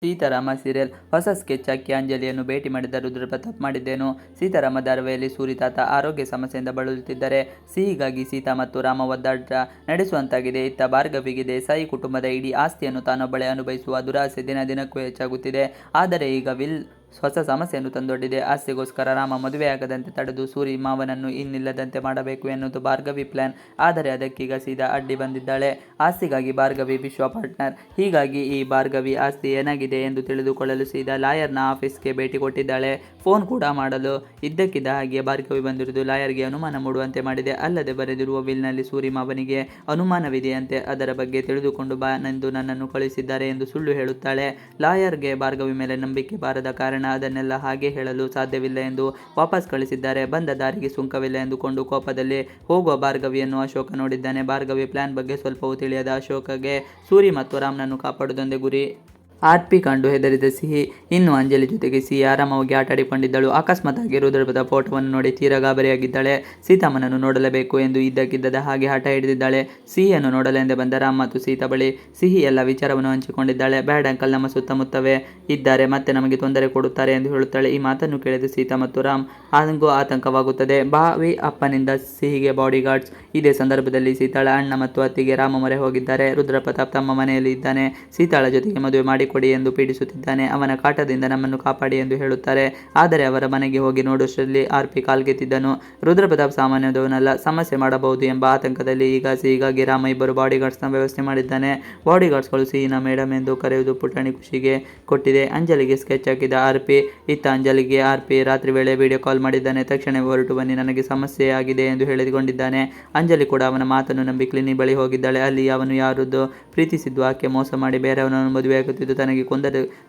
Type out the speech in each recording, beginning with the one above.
Seetharama serial ಹೊಸ sketch ಹಾಕಿ ಅಂಜಲಿಯನ್ನು ಭೇಟಿ ಮಾಡಿದ ರುದ್ರ ಪ್ರತಾಪ್. ಮಾಡಿದ್ದೇನು? ಸೀತಾರಾಮ ಧಾರಾವಾಹಿಯಲ್ಲಿ ಸೂರಿ ತಾತ ಆರೋಗ್ಯ ಸಮಸ್ಯೆಯಿಂದ ಬಳಲುತ್ತಿದ್ದಾರೆ. ಸಿಹಿಗಾಗಿ ಸೀತಾ ಮತ್ತು ರಾಮ ಒದ್ದಾಟ ನಡೆಸುವಂತಾಗಿದೆ. ಇತ್ತ ಭಾರ್ಗವಿಗೆ ದೇಸಾಯಿ ಕುಟುಂಬದ ಇಡೀ ಆಸ್ತಿಯನ್ನು ತಾನೊಬ್ಬಳೇ ಅನುಭವಿಸುವ ದುರಾಸೆ ದಿನ ದಿನಕ್ಕೂ ಹೆಚ್ಚಾಗುತ್ತಿದೆ. ಆದರೆ ಈಗ ವಿಲ್ ಹೊಸ ಸಮಸ್ಯೆಯನ್ನು ತಂದೊಡ್ಡಿದೆ. ಆಸ್ತಿಗೋಸ್ಕರ ರಾಮ ಮದುವೆಯಾಗದಂತೆ ತಡೆದು ಸೂರಿ ಮಾವನನ್ನು ಇನ್ನಿಲ್ಲದಂತೆ ಮಾಡಬೇಕು ಎನ್ನುವುದು ಭಾರ್ಗವಿ ಪ್ಲಾನ್. ಆದರೆ ಅದಕ್ಕೀಗ ಸೀದಾ ಅಡ್ಡಿ ಬಂದಿದ್ದಾಳೆ. ಆಸ್ತಿಗಾಗಿ ಭಾರ್ಗವಿ ವಿಶ್ವ ಪಾರ್ಟ್ನರ್. ಹೀಗಾಗಿ ಈ ಭಾರ್ಗವಿ ಆಸ್ತಿ ಏನಾಗಿದೆ ಎಂದು ತಿಳಿದುಕೊಳ್ಳಲು ಸೀದಾ ಲಾಯರ್ನ ಆಫೀಸ್ಗೆ ಭೇಟಿ ಕೊಟ್ಟಿದ್ದಾಳೆ. ಫೋನ್ ಕೂಡ ಮಾಡಲು ಇದ್ದಕ್ಕಿದ್ದ ಹಾಗೆ ಭಾರ್ಗವಿ ಬಂದಿರುವುದು ಲಾಯರ್ಗೆ ಅನುಮಾನ ಮೂಡುವಂತೆ ಮಾಡಿದೆ. ಅಲ್ಲದೆ ಬರೆದಿರುವ ವಿಲ್ನಲ್ಲಿ ಸೂರಿ ಮಾವನಿಗೆ ಅನುಮಾನವಿದೆಯಂತೆ. ಅದರ ಬಗ್ಗೆ ತಿಳಿದುಕೊಂಡು ಬಾ ಎಂದು ನನ್ನನ್ನು ಕಳುಹಿಸಿದ್ದಾರೆ ಎಂದು ಸುಳ್ಳು ಹೇಳುತ್ತಾಳೆ. ಲಾಯರ್ಗೆ ಭಾರ್ಗವಿ ಮೇಲೆ ನಂಬಿಕೆ ಬಾರದ ಕಾರಣ ಅದನ್ನೆಲ್ಲ ಹಾಗೆ ಹೇಳಲು ಸಾಧ್ಯವಿಲ್ಲ ಎಂದು ವಾಪಸ್ ಕಳಿಸಿದ್ದಾರೆ. ಬಂದ ದಾರಿಗೆ ಸುಂಕವಿಲ್ಲ ಎಂದುಕೊಂಡು ಕೋಪದಲ್ಲಿ ಹೋಗುವ ಭಾರ್ಗವಿಯನ್ನು ಅಶೋಕ ನೋಡಿದ್ದಾನೆ. ಭಾರ್ಗವಿ ಪ್ಲಾನ್ ಬಗ್ಗೆ ಸ್ವಲ್ಪವೂ ತಿಳಿಯದ ಅಶೋಕಗೆ ಸೂರಿ ಮತ್ತು ರಾಮ್ನನ್ನು ಕಾಪಾಡುವುದೊಂದೇ ಗುರಿ. ಆರ್ಪಿ ಕಂಡು ಹೆದರಿದ ಸಿಹಿ. ಇನ್ನು ಅಂಜಲಿ ಜೊತೆಗೆ ಸಿಹಿ ಆರಾಮವಾಗಿ ಆಟಾಡಿಕೊಂಡಿದ್ದಳು. ಅಕಸ್ಮಾತ್ ಆಗಿ ರುದ್ರಪದ ಫೋಟೋವನ್ನು ನೋಡಿ ತೀರಾ ಗಾಬರಿಯಾಗಿದ್ದಾಳೆ. ಸೀತಾಮ್ಮನನ್ನು ನೋಡಲೇಬೇಕು ಎಂದು ಇದ್ದಕ್ಕಿದ್ದದ ಹಾಗೆ ಹಠ ಹಿಡಿದಿದ್ದಾಳೆ. ಸಿಹಿಯನ್ನು ನೋಡಲೆಂದೇ ಬಂದ ರಾಮ್ ಮತ್ತು ಸೀತಾ ಬಳಿ ಸಿಹಿ ಎಲ್ಲ ವಿಚಾರವನ್ನು ಹಂಚಿಕೊಂಡಿದ್ದಾಳೆ. ಬ್ಯಾಡ್ ಅಂಕಲ್ ನಮ್ಮ ಸುತ್ತಮುತ್ತವೇ ಇದ್ದಾರೆ, ಮತ್ತೆ ನಮಗೆ ತೊಂದರೆ ಕೊಡುತ್ತಾರೆ ಎಂದು ಹೇಳುತ್ತಾಳೆ. ಈ ಮಾತನ್ನು ಕೇಳಿದ ಸೀತಾ ಮತ್ತು ರಾಮ್ ಹಾಗೂ ಆತಂಕವಾಗುತ್ತದೆ. ಭಾವಿ ಅಪ್ಪನಿಂದ ಸಿಹಿಗೆ ಬಾಡಿ ಗಾರ್ಡ್ಸ್. ಇದೇ ಸಂದರ್ಭದಲ್ಲಿ ಸೀತಾಳ ಅಣ್ಣ ಮತ್ತು ಅತ್ತಿಗೆ ರಾಮ ಮೊರೆ ಹೋಗಿದ್ದಾರೆ. ರುದ್ರಪ್ರತಾಪ್ ತಮ್ಮ ಮನೆಯಲ್ಲಿ ಇದ್ದಾನೆ. ಸೀತಾಳ ಜೊತೆಗೆ ಮದುವೆ ಮಾಡಿಕೊಡಿ ಎಂದು ಪೀಡಿಸುತ್ತಿದ್ದಾನೆ. ಅವನ ಕಾಟದಿಂದ ನಮ್ಮನ್ನು ಕಾಪಾಡಿ ಎಂದು ಹೇಳುತ್ತಾರೆ. ಆದರೆ ಅವರ ಮನೆಗೆ ಹೋಗಿ ನೋಡುವಷ್ಟರಲ್ಲಿ ಆರ್ಪಿ ಕಾಲ್ಗೆತ್ತಿದ್ದನು. ರುದ್ರಪ್ರತಾಪ್ ಸಾಮಾನ್ಯದವನಲ್ಲ, ಸಮಸ್ಯೆ ಮಾಡಬಹುದು ಎಂಬ ಆತಂಕದಲ್ಲಿ ಈಗ ಸಿಹಿಗಾಗಿ ರಾಮ ಇಬ್ಬರು ಬಾಡಿಗಾರ್ಡ್ಸ್ನ ವ್ಯವಸ್ಥೆ ಮಾಡಿದ್ದಾನೆ. ಬಾಡಿಗಾರ್ಡ್ಸ್ಗಳು ಸಿಹಿನ ಮೇಡಮ್ ಎಂದು ಕರೆಯುವುದು ಪುಟಾಣಿ ಖುಷಿಗೆ ಕೊಟ್ಟಿದೆ. ಅಂಜಲಿಗೆ ಸ್ಕೆಚ್ ಹಾಕಿದ ಆರ್ಪಿ. ಇತ್ತ ಅಂಜಲಿಗೆ ಆರ್ಪಿ ರಾತ್ರಿ ವೇಳೆ ವಿಡಿಯೋ ಕಾಲ್ ಮಾಡಿದ್ದಾನೆ. ತಕ್ಷಣವೇ ಹೊರಟು ಬನ್ನಿ, ನನಗೆ ಸಮಸ್ಯೆ ಆಗಿದೆ ಎಂದು ಹೇಳಿಕೊಂಡಿದ್ದಾನೆ. ಅಂಜಲಿ ಕೂಡ ಅವನ ಮಾತನ್ನು ನಂಬಿ ಕ್ಲಿನಿಕ್ ಬಳಿ ಹೋಗಿದ್ದಾಳೆ. ಅಲ್ಲಿ ಅವನು ಯಾರದ್ದು ಪ್ರೀತಿಸಿದ್ದು ಆಕೆ ಮೋಸ ಮಾಡಿ ಬೇರೆಯವನನ್ನು ಮದುವೆಯಾಗುತ್ತಿದ್ದು ತನಗೆ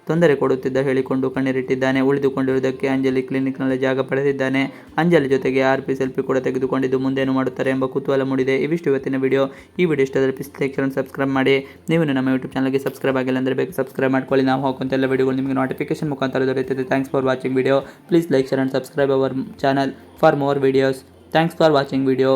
ತೊಂದರೆ ಕೊಡುತ್ತಿದ್ದ ಹೇಳಿಕೊಂಡು ಕಣ್ಣೀರಿಟ್ಟಿದ್ದಾನೆ. ಉಳಿದುಕೊಂಡಿರುವುದಕ್ಕೆ ಅಂಜಲಿ ಕ್ಲಿನಿಕ್ನಲ್ಲಿ ಜಾಗ ಪಡೆದಿದ್ದಾನೆ. ಅಂಜಲಿ ಜೊತೆಗೆ ಆರ್ಪಿ ಸೆಲ್ಫಿ ಕೂಡ ತೆಗೆದುಕೊಂಡಿದ್ದು ಮುಂದೇನು ಮಾಡುತ್ತಾರೆ ಎಂಬ ಕುತೂಹಲ ಮೂಡಿದೆ. ಇವಿಷ್ಟು ಇವತ್ತಿನ ವಿಡಿಯೋ. ಈ ವಿಡಿಯೋ ಇಷ್ಟವಾದರೆ ಪ್ಲೀಸ್ ಲೈಕ್ ಶೇರ್ ಸಬ್ಸ್ಕ್ರೈಬ್ ಮಾಡಿ. ನೀವು ನಮ್ಮ ಯೂಟ್ಯೂಬ್ ಚಾನಲ್ಗೆ ಸಬ್ಸ್ಕ್ರೈಬ್ ಆಗಿಲ್ಲ ಅಂದರೆ ಬೇಕು ಸಬ್ಸ್ಕ್ರೈಬ್ ಮಾಡ್ಕೊಳ್ಳಿ. ನಾವು ಹಾಕುವಂಥ ಎಲ್ಲ ವಿಡಿಯೋಗಳು ನಿಮಗೆ ನೋಟಿಫಿಕೇಶನ್ ಮುಖಾಂತರ ದೊರೆಯುತ್ತದೆ. Thanks for watching video. Please like share and subscribe our channel for more videos. Thanks for watching video.